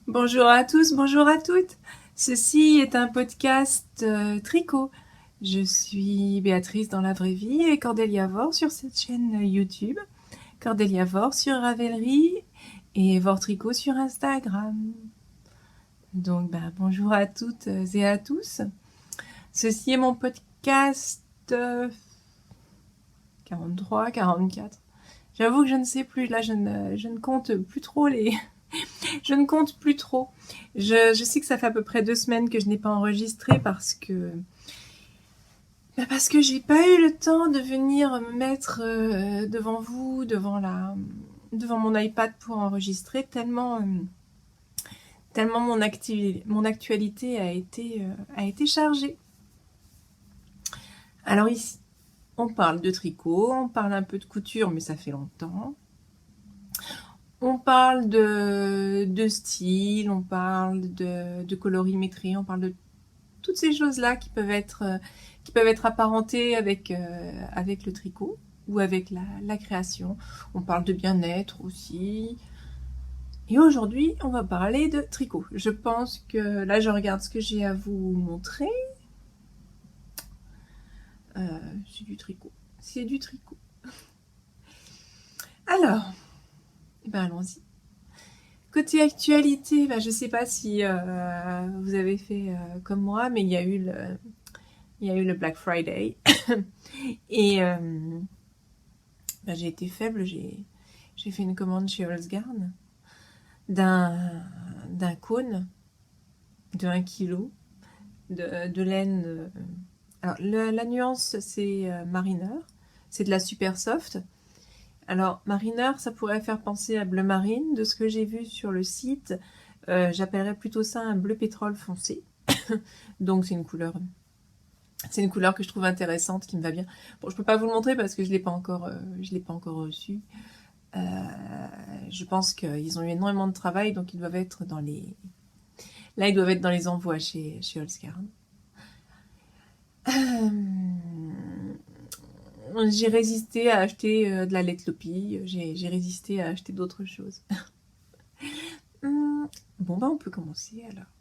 Bonjour à tous, bonjour à toutes. Ceci est un podcast tricot. Je suis Béatrice dans la vraie vie et Cordélia Vore sur cette chaîne YouTube. Cordélia Vore sur Ravelry et Vore Tricot sur Instagram. Donc bonjour à toutes et à tous. Ceci est mon podcast 43, 44. J'avoue que je ne sais plus, là je ne compte plus trop les... Je ne compte plus trop. Je sais que ça fait à peu près 2 semaines que je n'ai pas enregistré parce que j'ai pas eu le temps de venir me mettre devant vous, devant mon iPad pour enregistrer tellement mon actualité a été chargée. Alors ici, on parle de tricot, on parle un peu de couture, mais ça fait longtemps. On parle de style, on parle de colorimétrie, on parle de toutes ces choses-là qui peuvent être apparentées avec le tricot ou avec la création. On parle de bien-être aussi. Et aujourd'hui, on va parler de tricot. Je pense que là, je regarde ce que j'ai à vous montrer. C'est du tricot. C'est du tricot. Alors, allons-y. Côté actualité, je ne sais pas si vous avez fait comme moi, mais il y a eu le Black Friday. Et j'ai été faible, j'ai fait une commande chez Holzgarn d'un cône de 1 kg de laine. Alors, la nuance, c'est Mariner. C'est de la super soft. Alors, Mariner, ça pourrait faire penser à bleu marine. De ce que j'ai vu sur le site, j'appellerais plutôt ça un bleu pétrole foncé. Donc, c'est une couleur que je trouve intéressante, qui me va bien. Bon, je peux pas vous le montrer parce que je l'ai pas encore reçu. Je pense qu'ils ont eu énormément de travail, donc ils doivent être dans les... Là, ils doivent être dans les envois chez Holzgarn. J'ai résisté à acheter de la Letlopi, j'ai résisté à acheter d'autres choses. Bon, on peut commencer alors.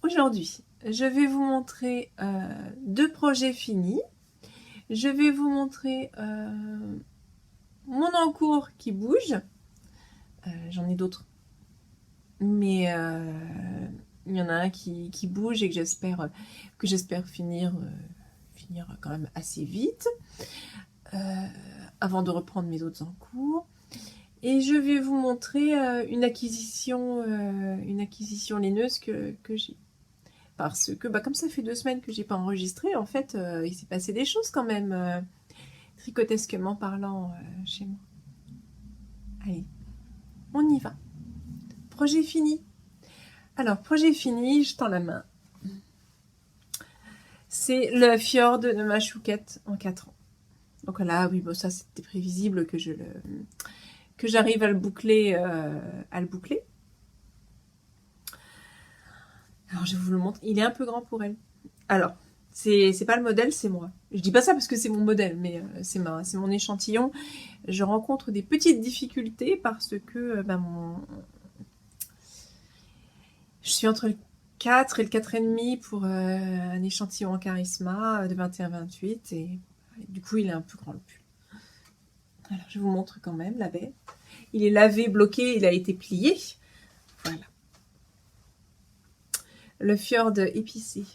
Aujourd'hui, je vais vous montrer 2 projets finis. Je vais vous montrer mon encours qui bouge. J'en ai d'autres. Mais il y en a un qui bouge et que j'espère finir quand même assez vite avant de reprendre mes autres encours. Et je vais vous montrer une acquisition laineuse que j'ai. Parce que comme ça fait 2 semaines que j'ai pas enregistré, en fait, il s'est passé des choses quand même, tricotesquement parlant, chez moi. Allez, on y va. Projet fini. Alors, projet fini, je tends la main. C'est le Fjord de ma chouquette en 4 ans. Donc là, oui, ça c'était prévisible que j'arrive à le boucler. Alors je vous le montre. Il est un peu grand pour elle. Alors, c'est pas le modèle, c'est moi. Je dis pas ça parce que c'est mon modèle, mais c'est mon échantillon. Je rencontre des petites difficultés parce que je suis entre le 4 et le 4,5 pour un échantillon en charisma de 21-28 et du coup il est un peu grand le pull. Alors je vous montre quand même la baie. Il est lavé, bloqué, il a été plié. Voilà. Le Fjord épicé.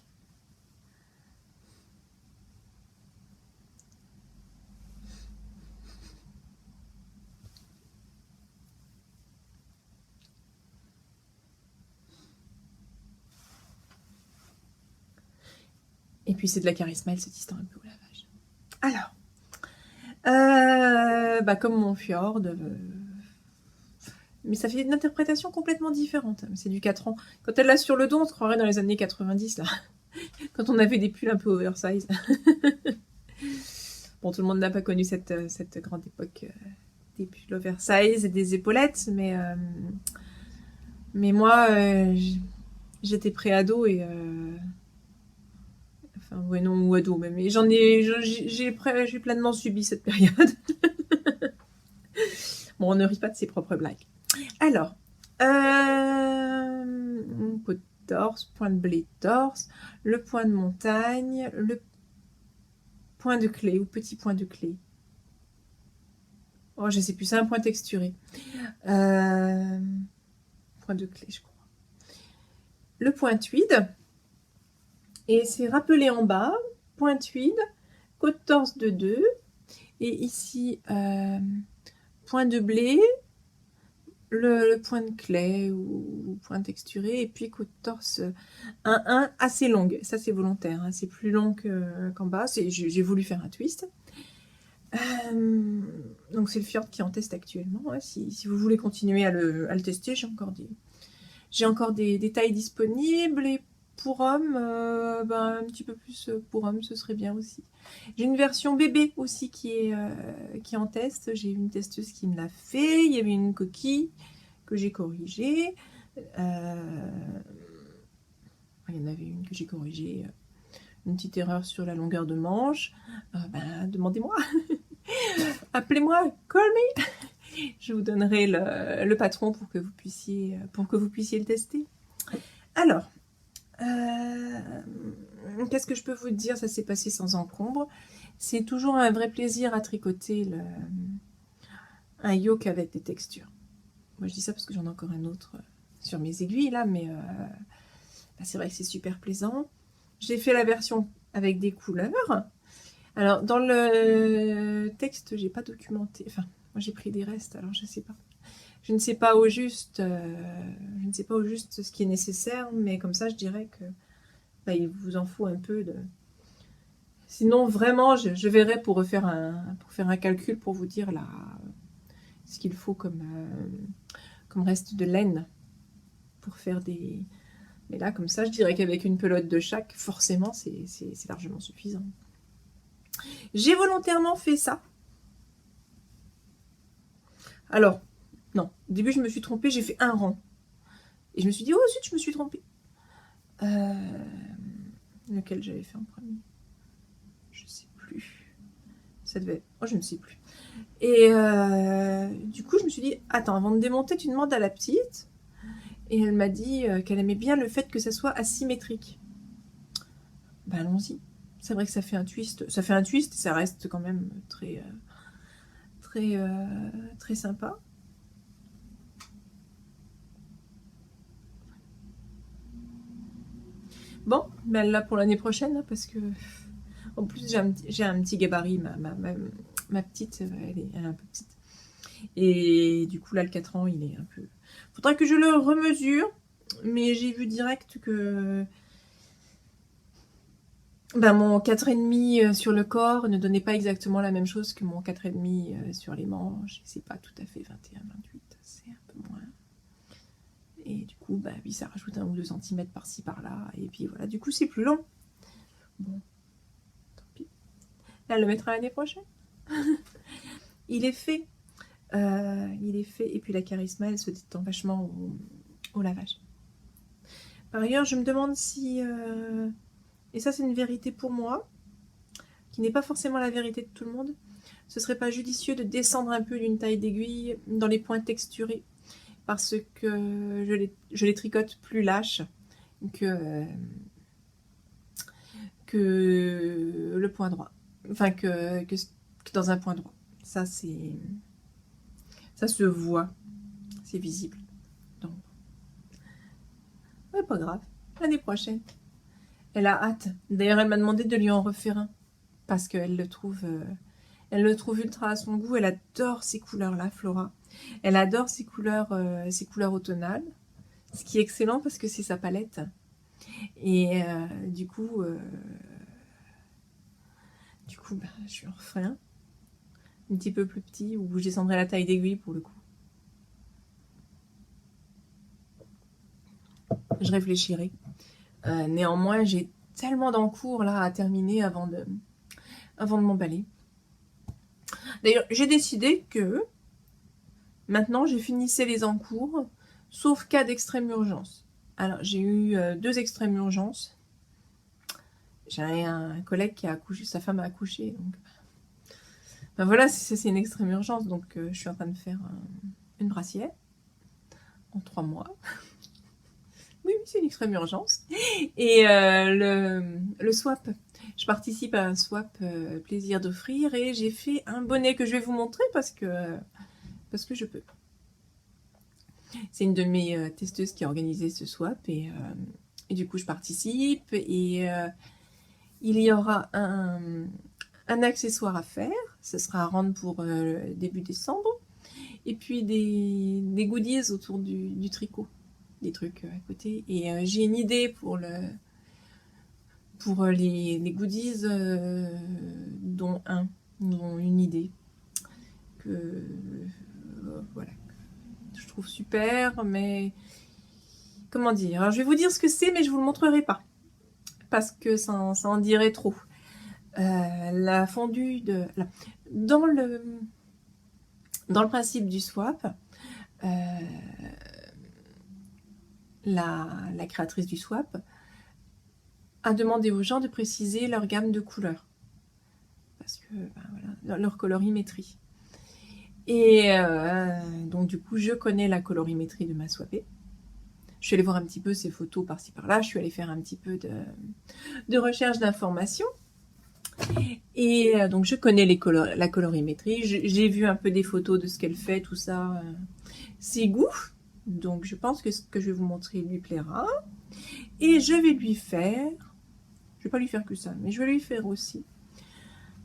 Et puis c'est de la charisma, elle se distend un peu au lavage. Alors, comme mon Fjord, mais ça fait une interprétation complètement différente. C'est du 4 ans. Quand elle l'a sur le dos, on se croirait dans les années 90, là. Quand on avait des pulls un peu oversize. Bon, tout le monde n'a pas connu cette grande époque des pulls oversize et des épaulettes, mais moi, j'étais pré-ado et... Enfin, ouais, non, ou ado même. Et j'ai pleinement subi cette période. Bon, on ne rit pas de ses propres blagues. Alors, Côte torse, point de blé torse, le point de montagne, le point de clé ou petit point de clé. Oh, je sais plus, c'est un point texturé. Point de clé, je crois. Le point tweed. Et c'est rappelé en bas, point tweed, côte torse de 2. Et ici, point de blé, le point de clé ou point texturé, et puis côte torse 1 assez longue. Ça, c'est volontaire, hein. C'est plus long qu'en bas. J'ai voulu faire un twist. Donc, c'est le Fjord qui en teste actuellement. Hein. Si vous voulez continuer à le tester, j'ai encore des tailles disponibles. Et pour hommes, un petit peu plus pour hommes, ce serait bien aussi. J'ai une version bébé aussi qui est en test. J'ai une testeuse qui me l'a fait. Il y avait une coquille que j'ai corrigée. Il y en avait une que j'ai corrigée. Une petite erreur sur la longueur de manche. Demandez-moi. Appelez-moi, call me. Je vous donnerai le patron pour que vous puissiez le tester. Alors, qu'est-ce que je peux vous dire? Ça s'est passé sans encombre. C'est toujours un vrai plaisir à tricoter un yoke avec des textures. Moi, je dis ça parce que j'en ai encore un autre sur mes aiguilles là, mais c'est vrai que c'est super plaisant. J'ai fait la version avec des couleurs. Alors, dans le texte, j'ai pas documenté. Enfin, moi, j'ai pris des restes, alors je sais pas. Je ne sais pas au juste ce qui est nécessaire, mais comme ça, je dirais que il vous en faut un peu de. Sinon, vraiment, je verrai pour faire un calcul pour vous dire là ce qu'il faut comme reste de laine pour faire des. Mais là, comme ça, je dirais qu'avec une pelote de chaque, forcément, c'est largement suffisant. J'ai volontairement fait ça. Alors, non, au début, je me suis trompée, j'ai fait un rang. Et je me suis dit, oh, zut, je me suis trompée. Lequel j'avais fait en premier? Je sais plus. Ça devait. Oh, je ne sais plus. Et du coup, je me suis dit, attends, avant de démonter, tu demandes à la petite. Et elle m'a dit qu'elle aimait bien le fait que ça soit asymétrique. Allons-y. C'est vrai que ça fait un twist. Ça fait un twist, ça reste quand même très sympa. Bon, là pour l'année prochaine, parce que en plus j'ai un petit gabarit. Ma petite, elle est un peu petite. Et du coup là, le 4 ans, il est un peu. Faudra que je le remesure, mais j'ai vu direct que mon 4,5 sur le corps ne donnait pas exactement la même chose que mon 4,5 sur les manches. C'est pas tout à fait 21, 28, c'est un peu moins. Et du coup, oui, ça rajoute 1 ou 2 cm par-ci par-là. Et puis voilà, du coup, c'est plus long. Bon, tant pis. Elle le mettra l'année prochaine. Il est fait. Et puis la charisma, elle se détend vachement au lavage. Par ailleurs, je me demande si... et ça, c'est une vérité pour moi, qui n'est pas forcément la vérité de tout le monde. Ce serait pas judicieux de descendre un peu d'une taille d'aiguille dans les points texturés, parce que je les tricote plus lâches que le point droit. Enfin, que dans un point droit. Ça se voit. C'est visible. Donc, pas grave. L'année prochaine. Elle a hâte. D'ailleurs, elle m'a demandé de lui en refaire un. Parce qu'elle le trouve ultra à son goût. Elle adore ces couleurs-là, Flora. Elle adore ces couleurs automnales. Ce qui est excellent parce que c'est sa palette. Et du coup, je lui en referai un petit peu plus petit, où je descendrai la taille d'aiguille pour le coup. Je réfléchirai. Néanmoins, j'ai tellement d'encours là à terminer avant de m'emballer. D'ailleurs, j'ai décidé que maintenant, je finissais les encours, sauf cas d'extrême urgence. Alors, j'ai eu 2 extrêmes urgences. J'ai un collègue qui a accouché, sa femme a accouché, donc voilà, c'est une extrême urgence, donc je suis en train de faire une brassière en 3 mois. Oui, c'est une extrême urgence. Et le swap, je participe à un swap plaisir d'offrir et j'ai fait un bonnet que je vais vous montrer parce que je peux. C'est une de mes testeuses qui a organisé ce swap et du coup je participe et il y aura un accessoire à faire, ce sera à rendre pour début décembre et puis des goodies autour du tricot, des trucs à côté et j'ai une idée pour les goodies dont une idée que voilà, je trouve super, mais comment dire, alors je vais vous dire ce que c'est mais je vous le montrerai pas parce que ça en dirait trop. La fondue dans le principe du swap, la créatrice du swap a demandé aux gens de préciser leur gamme de couleurs parce que voilà, leur colorimétrie. Et donc du coup je connais la colorimétrie de ma swapée. Je suis allée voir un petit peu ses photos par-ci par-là, je suis allée faire un petit peu de recherche d'informations. Et donc je connais la colorimétrie, j'ai vu un peu des photos de ce qu'elle fait, tout ça, ses goûts. Donc je pense que ce que je vais vous montrer lui plaira. Et je vais lui faire, je vais pas lui faire que ça, mais je vais lui faire aussi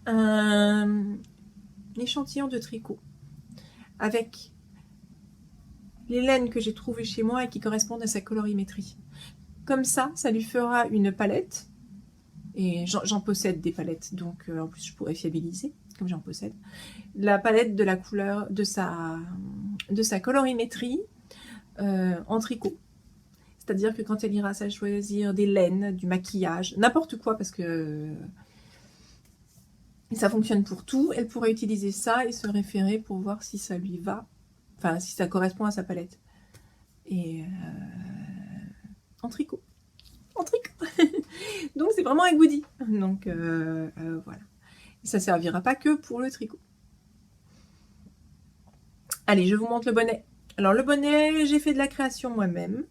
un échantillon de tricot avec les laines que j'ai trouvées chez moi et qui correspondent à sa colorimétrie. Comme ça lui fera une palette. Et j'en possède des palettes, donc en plus je pourrais fiabiliser, comme j'en possède. La palette de la couleur de sa colorimétrie en tricot. C'est-à-dire que quand elle ira à choisir des laines, du maquillage, n'importe quoi, parce que ça fonctionne pour tout, elle pourrait utiliser ça et se référer pour voir si ça lui va, enfin si ça correspond à sa palette. Et en tricot. En tricot. Donc c'est vraiment un goodie. Donc voilà. Et ça servira pas que pour le tricot. Allez, je vous montre le bonnet. Alors le bonnet, j'ai fait de la création moi-même.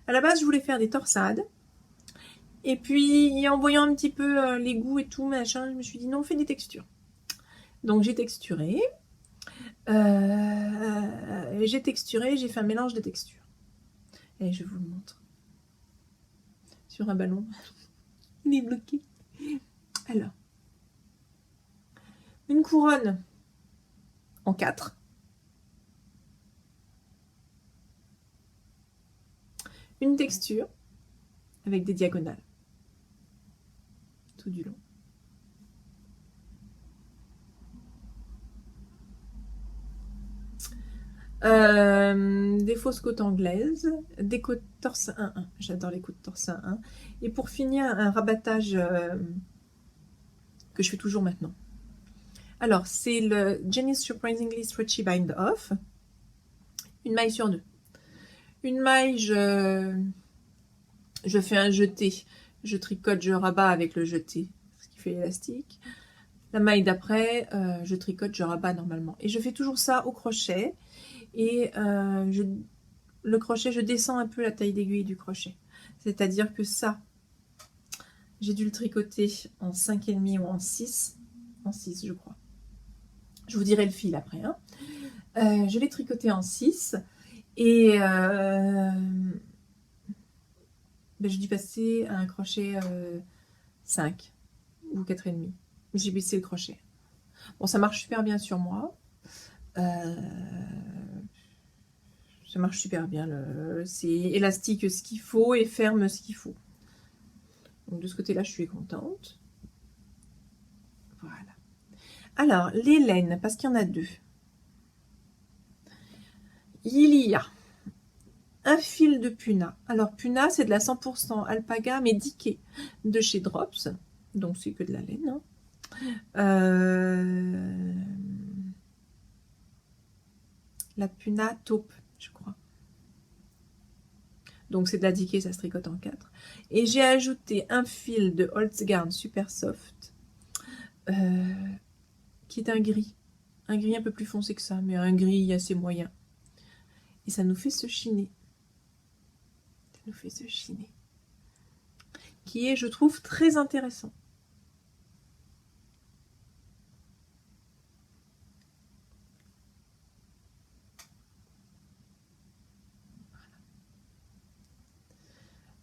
À la base, je voulais faire des torsades. Et puis, en voyant un petit peu les goûts et tout, machin, je me suis dit non, on fait des textures. Donc j'ai texturé. J'ai fait un mélange de textures. Et je vous le montre. Sur un ballon. Il est bloqué. Alors. Une couronne en 4. Une texture avec des diagonales tout du long. Des fausses côtes anglaises, des côtes torse 1-1. J'adore les côtes torse 1-1. Et pour finir, un rabattage que je fais toujours maintenant. Alors, c'est le Jenny's Surprisingly Stretchy Bind Off. Une maille sur 2. Une maille, je fais un jeté. Je tricote, je rabats avec le jeté, ce qui fait l'élastique. La maille d'après, je tricote, je rabats normalement. Et je fais toujours ça au crochet. Et le crochet, je descends un peu la taille d'aiguille du crochet. C'est-à-dire que ça, j'ai dû le tricoter en 5,5 ou en 6. En 6, je crois. Je vous dirai le fil après. Hein. Je l'ai tricoté en 6. Et j'ai dû passer à un crochet 5 ou 4,5. J'ai baissé le crochet. Bon, ça marche super bien sur moi. Ça marche super bien. C'est élastique ce qu'il faut et ferme ce qu'il faut. Donc de ce côté-là, je suis contente. Voilà. Alors, les laines, parce qu'il y en a 2. Il y a un fil de Puna. Alors, Puna, c'est de la 100% alpaga, mais diquée de chez Drops. Donc, c'est que de la laine. Hein. La Puna taupe, je crois. Donc, c'est de la diquée, ça se tricote en 4. Et j'ai ajouté un fil de Holzgarn Super Soft, qui est un gris. Un gris un peu plus foncé que ça, mais un gris assez moyen. Et ça nous fait se chiner. Ça nous fait se chiner. Qui est, je trouve, très intéressant.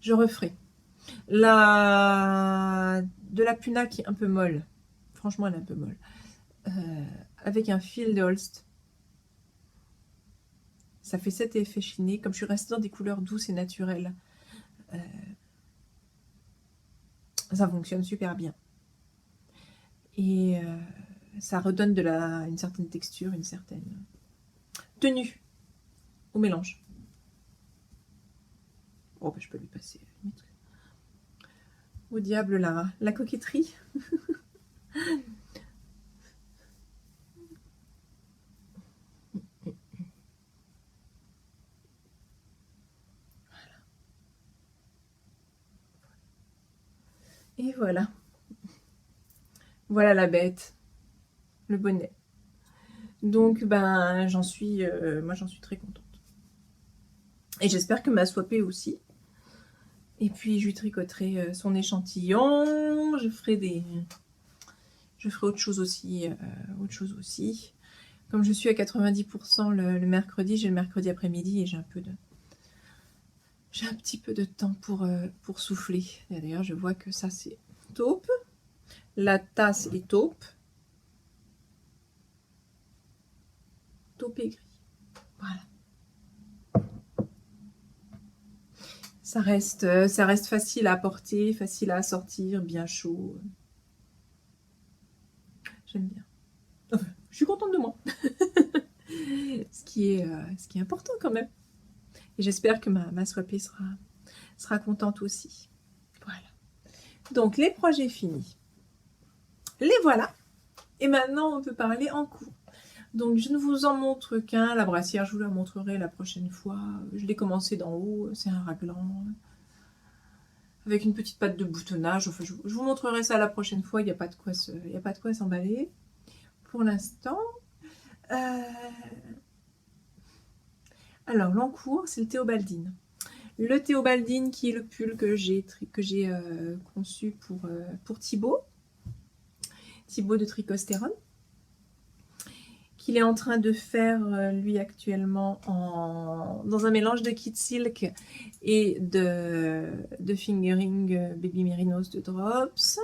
Je referai. De la Puna qui est un peu molle. Franchement, elle est un peu molle. Avec un fil de Holst. Ça fait cet effet chiné. Comme je suis restée dans des couleurs douces et naturelles, ça fonctionne super bien. Et ça redonne une certaine texture, une certaine tenue au mélange. Oh, bah, je peux lui passer. Au diable, la coquetterie. Et voilà. Voilà la bête. Le bonnet. Donc, ben, moi, j'en suis très contente. Et j'espère que ma Swapé aussi. Et puis, je lui tricoterai son échantillon. Je ferai autre chose aussi. Comme je suis à 90% le mercredi, j'ai le mercredi après-midi et j'ai un petit peu de temps pour souffler. Et d'ailleurs, je vois que ça, c'est taupe. La tasse est taupe. Taupe et gris. Voilà. Ça reste facile à porter, facile à sortir, bien chaud. J'aime bien. Je suis contente de moi. ce qui est important quand même. Et j'espère que ma Swapé sera contente aussi. Voilà. Donc les projets finis. Les voilà. Et maintenant, on peut parler en cours. Donc, je ne vous en montre qu'un. La brassière, je vous la montrerai la prochaine fois. Je l'ai commencé d'en haut. C'est un raglan. Avec une petite patte de boutonnage. Enfin, je vous montrerai ça la prochaine fois. Il n'y a pas de quoi s'emballer. Pour l'instant. Alors, l'encours, c'est le Théobaldine. Le Théobaldine qui est le pull que j'ai conçu pour Thibaut. Thibaut de Tricostérone. Qu'il est en train de faire lui actuellement dans un mélange de Kid Silk et de Fingering Baby Merinos de Drops,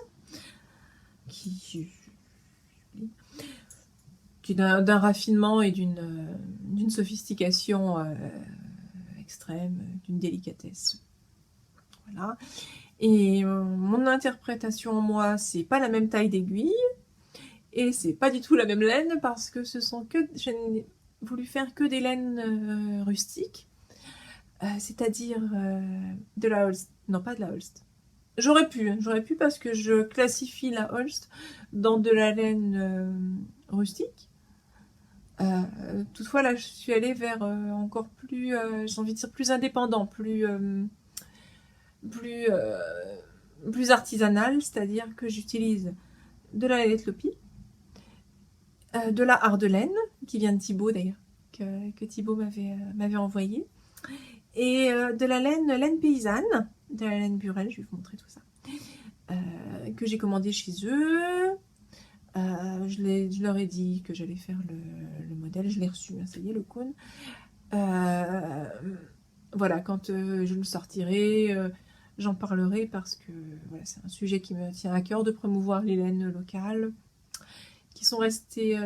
qui est d'un raffinement et d'une sophistication extrême, d'une délicatesse. Voilà. Et mon interprétation, moi, c'est pas la même taille d'aiguille. Et c'est pas du tout la même laine parce que je n'ai voulu faire que des laines rustiques, c'est-à-dire de la Holst. Non, pas de la Holst. J'aurais pu parce que je classifie la Holst dans de la laine rustique. Toutefois, là, je suis allée vers encore plus, j'ai envie de dire plus indépendant, plus artisanal, c'est-à-dire que j'utilise de la laine Lopi, de la Ardelaine, qui vient de Thibaut d'ailleurs, que Thibaut m'avait envoyé, et de la laine paysanne, de la laine Burel, je vais vous montrer tout ça, que j'ai commandé chez eux. Je leur ai dit que j'allais faire le modèle, je l'ai reçu, ça y est, le cône. Voilà, quand je le sortirai, j'en parlerai parce que voilà, c'est un sujet qui me tient à cœur de promouvoir les laines locales qui sont restées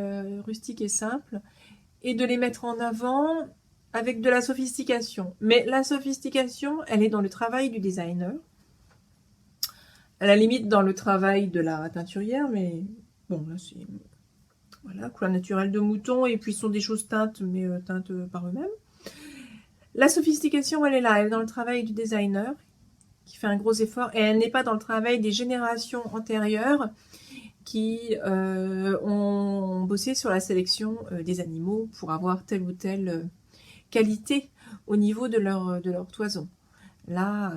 rustiques et simples et de les mettre en avant avec de la sophistication. Mais la sophistication, elle est dans le travail du designer, à la limite dans le travail de la teinturière, mais bon, là c'est voilà, couleur naturelle de mouton et puis ce sont des choses teintes, mais teintes par eux-mêmes. La sophistication, elle est là, elle est dans le travail du designer qui fait un gros effort et elle n'est pas dans le travail des générations antérieures qui ont bossé sur la sélection des animaux pour avoir telle ou telle qualité au niveau de leur toison. Là,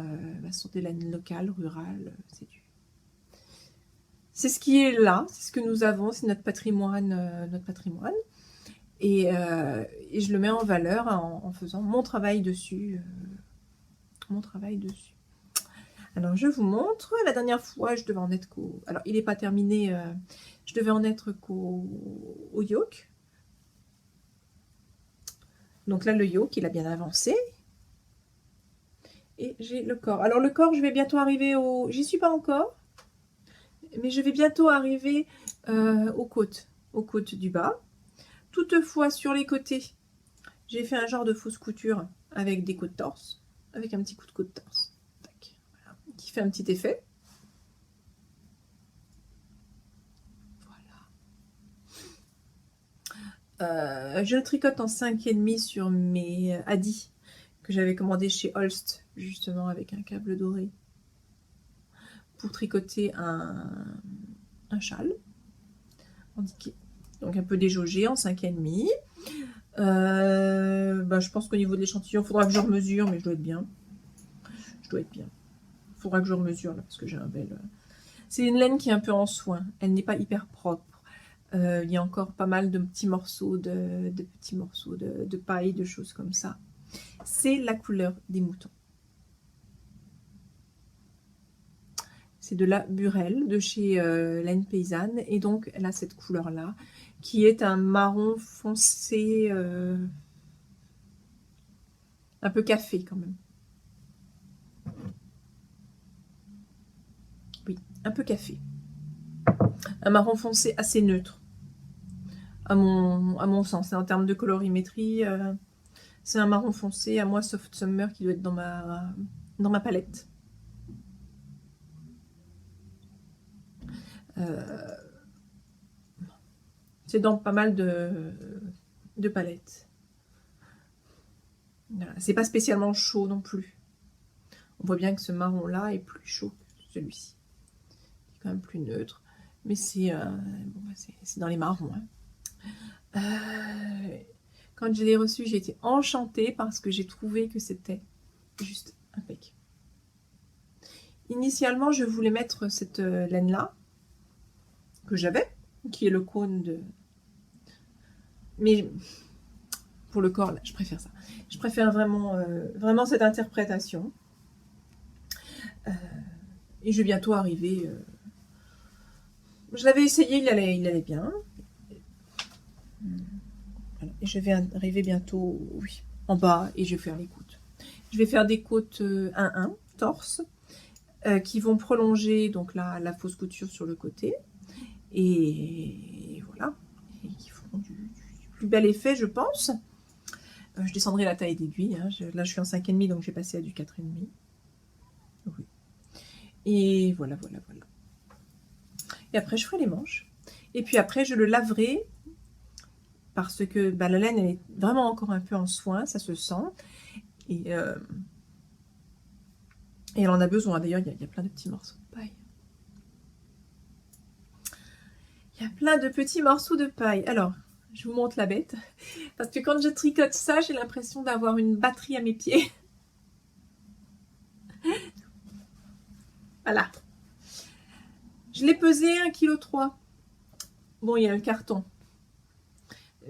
ce sont des laines locales, rurales, c'est ce qui est là, c'est ce que nous avons, c'est notre patrimoine. Et je le mets en valeur en faisant mon travail dessus. Alors, je vous montre. La dernière fois, je devais en être qu'au... Alors, il n'est pas terminé. Je devais en être qu'au yoke. Donc là, le yoke, il a bien avancé. Et j'ai le corps. Alors, le corps, je vais bientôt arriver au... J'y suis pas encore. Mais je vais bientôt arriver aux côtes du bas. Toutefois, sur les côtés, j'ai fait un genre de fausse couture avec des côtes torse. Avec un petit coup de côte torse. Tac. Voilà. Qui fait un petit effet. Je le tricote en 5,5 sur mes Adi que j'avais commandé chez Holst, justement avec un câble doré, pour tricoter un châle indiqué. Donc un peu déjaugé en 5,5. Je pense qu'au niveau de l'échantillon, il faudra que je remesure, mais je dois être bien. Il faudra que je remesure là, parce que j'ai un bel... C'est une laine qui est un peu en soin. Elle n'est pas hyper propre. Il y a encore pas mal de petits morceaux de paille, de choses comme ça. C'est la couleur des moutons. C'est de la burrelle de chez Laine Paysanne. Et donc, elle a cette couleur-là, qui est un marron foncé, un peu café quand même. Oui, un peu café. Un marron foncé assez neutre. À mon sens, en termes de colorimétrie, c'est un marron foncé, à moi Soft Summer, qui doit être dans ma palette. C'est dans pas mal de palettes. Voilà. C'est pas spécialement chaud non plus. On voit bien que ce marron là est plus chaud que celui-ci. C'est quand même plus neutre. Mais c'est dans les marrons. Hein. Quand je l'ai reçu, j'ai été enchantée parce que j'ai trouvé que c'était juste impeccable. Initialement, je voulais mettre cette laine-là, que j'avais, qui est le cône de... Mais pour le corps, là, je préfère ça. Je préfère vraiment cette interprétation. Et je vais bientôt arriver... Je l'avais essayé, il allait bien. Voilà. Et je vais arriver bientôt, oui, en bas, et je vais faire les côtes. Je vais faire des côtes 1-1, torse, qui vont prolonger donc la fausse couture sur le côté. Et voilà. Et qui feront du plus bel effet, je pense. Je descendrai la taille d'aiguille. Hein. Là, je suis en 5,5, donc je vais passer à du 4,5. Oui. Et voilà. Et après, je ferai les manches. Et puis après, je le laverai parce que la laine, elle est vraiment encore un peu en soin, ça se sent. Et elle en a besoin. D'ailleurs, il y a plein de petits morceaux de paille. Il y a plein de petits morceaux de paille. Alors, je vous montre la bête. Parce que quand je tricote ça, j'ai l'impression d'avoir une batterie à mes pieds. Voilà. Je l'ai pesé 1,3 kg. Bon, il y a le carton.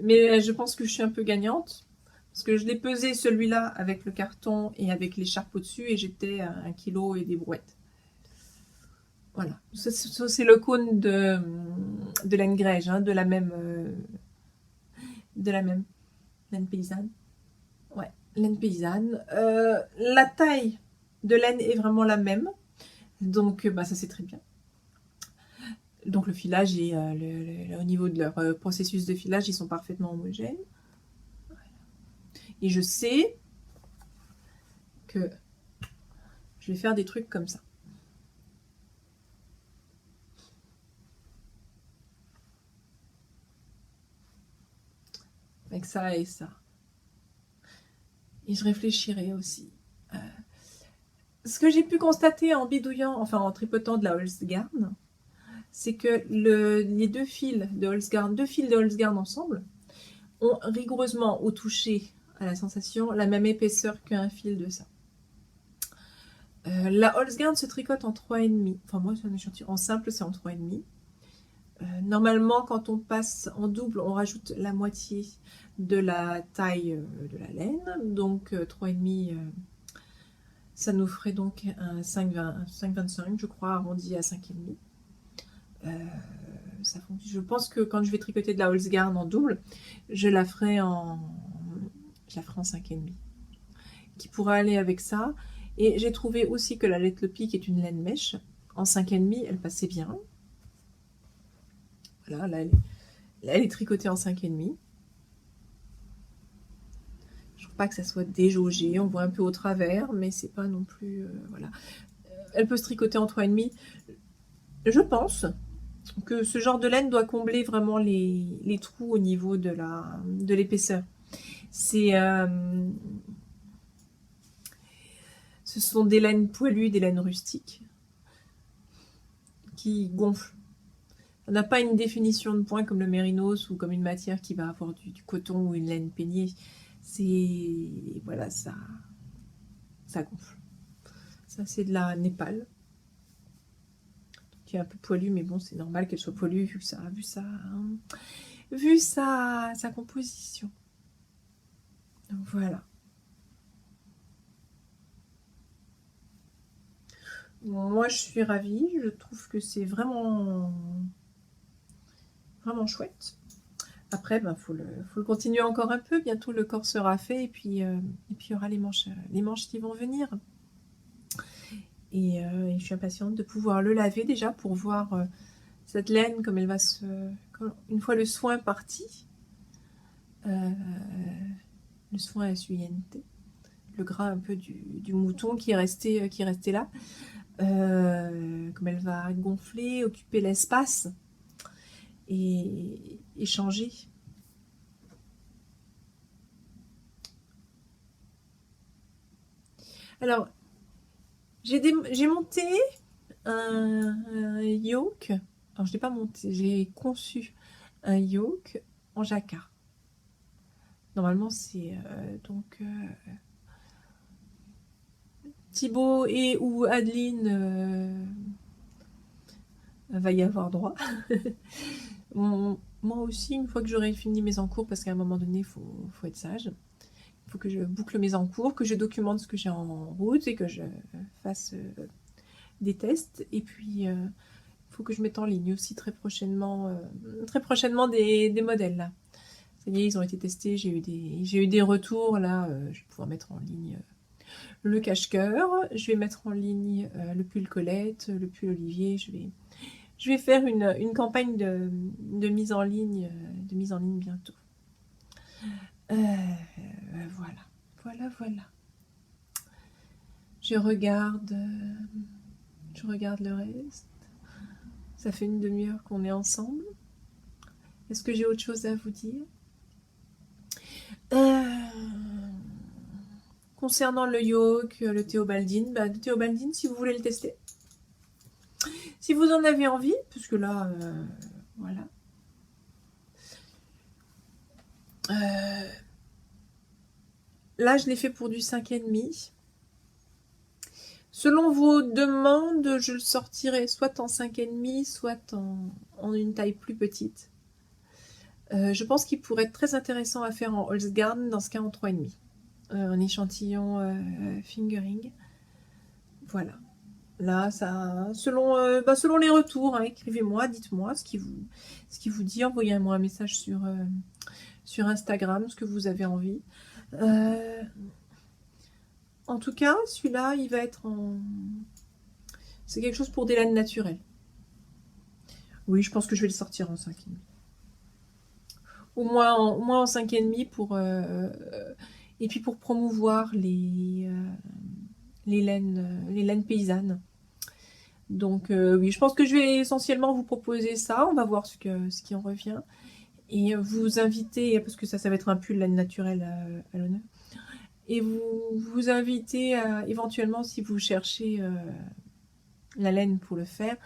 Mais je pense que je suis un peu gagnante. Parce que je l'ai pesé celui-là avec le carton et avec l'écharpe au-dessus. Et j'étais à 1 kg et des brouettes. Voilà. Ça, c'est le cône de laine grège, hein, de la même laine paysanne. Ouais, laine paysanne. La taille de laine est vraiment la même. Donc, ça c'est très bien. Donc, le filage et au niveau de leur processus de filage, ils sont parfaitement homogènes. Voilà. Et je sais que je vais faire des trucs comme ça. Avec ça et ça. Et je réfléchirai aussi. Ce que j'ai pu constater en bidouillant, enfin en tripotant de la Holzgarn, c'est que les deux fils de Holzgarn ensemble ont rigoureusement, au toucher, à la sensation, la même épaisseur qu'un fil de ça. La Holzgarn se tricote en 3,5. Enfin, moi, c'est un échantillon. En simple, c'est en 3,5. Normalement, quand on passe en double, on rajoute la moitié de la taille de la laine, donc 3,5, ça nous ferait donc un 5,25, je crois, arrondi à 5,5. Ça fonctionne. Je pense que quand je vais tricoter de la Holzgarn en double, je la ferai en 5,5, qui pourra aller avec ça. Et j'ai trouvé aussi que la Let Lopi, qui est une laine mèche, en 5,5, elle passait bien. Voilà, là, elle est tricotée en 5,5. Je trouve pas que ça soit déjaugé, on voit un peu au travers, mais c'est pas non plus... voilà. Elle peut se tricoter en 3,5. Je pense que ce genre de laine doit combler vraiment les trous au niveau de l'épaisseur. Ce sont des laines poilues, des laines rustiques, qui gonflent. On n'a pas une définition de point comme le mérinos ou comme une matière qui va avoir du coton ou une laine peignée. C'est... voilà, ça gonfle. Ça, c'est de la Népal, qui est un peu poilue, mais bon, c'est normal qu'elle soit poilue vu sa composition. Donc voilà. Moi, je suis ravie. Je trouve que c'est vraiment chouette. Après, faut le continuer encore un peu. Bientôt, le corps sera fait et puis il y aura les manches qui vont venir. Et je suis impatiente de pouvoir le laver déjà pour voir cette laine comme elle va une fois le soin parti, le soin essuyente, le gras un peu du mouton qui est resté là, comme elle va gonfler, occuper l'espace et changer. Alors, j'ai monté un yoke. Alors, je l'ai pas monté, j'ai conçu un yoke en jacquard. Normalement, c'est donc Thibaut et ou Adeline va y avoir droit. Moi aussi, une fois que j'aurai fini mes encours, parce qu'à un moment donné, il faut être sage. Il faut que je boucle mes encours, que je documente ce que j'ai en route et que je fasse des tests. Et puis, il faut que je mette en ligne aussi très prochainement des modèles là. Ça y est, ils ont été testés, j'ai eu des retours là. Je vais pouvoir mettre en ligne le cache-cœur, je vais mettre en ligne le pull Colette, le pull Olivier. Je vais faire une campagne de mise en ligne bientôt. Voilà. Je regarde le reste. Ça fait une demi-heure qu'on est ensemble. Est-ce que j'ai autre chose à vous dire? Concernant le yoke, le Théobaldine, le Théobaldine, si vous voulez le tester, si vous en avez envie, parce que là, voilà. Là, je l'ai fait pour du 5,5. Selon vos demandes, je le sortirai soit en 5,5, soit en une taille plus petite. Je pense qu'il pourrait être très intéressant à faire en Holzgarn, dans ce cas en 3,5. Un échantillon fingering. Voilà. Là, ça, selon les retours, hein, écrivez-moi, dites-moi ce qui vous dit, envoyez-moi un message sur Instagram, ce que vous avez envie. En tout cas, celui-là, il va être en... C'est quelque chose pour des laines naturelles. Oui, je pense que je vais le sortir en 5,5. Au moins en 5,5 pour... et puis pour promouvoir les laines paysannes. Donc oui, je pense que je vais essentiellement vous proposer ça. On va voir ce qui en revient. Et vous inviter, parce que ça va être un pull laine naturelle à l'honneur. Et vous inviter à, éventuellement, si vous cherchez la laine pour le faire,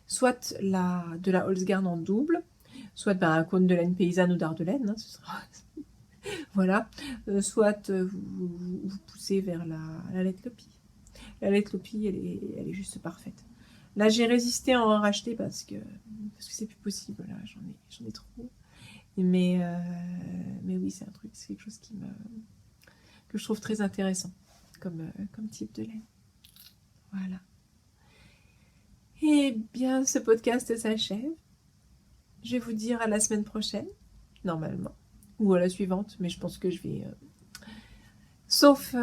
soit de la Holzgarn en double, soit un cône de laine paysanne ou d'Ardelaine, hein, ce sera... voilà, soit vous poussez vers la Let Lopi. La Let Lopi, elle est juste parfaite. Là, j'ai résisté à en racheter parce que c'est plus possible. Là, j'en ai trop. Mais oui, c'est quelque chose que je trouve très intéressant comme type de laine. Voilà. Eh bien, ce podcast s'achève. Je vais vous dire à la semaine prochaine, normalement, ou à la suivante, mais je pense que je vais... sauf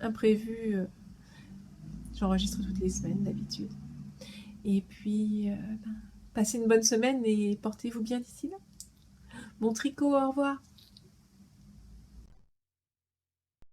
imprévu, j'enregistre toutes les semaines d'habitude. Et puis, passez une bonne semaine et portez-vous bien d'ici là. Bon tricot, au revoir.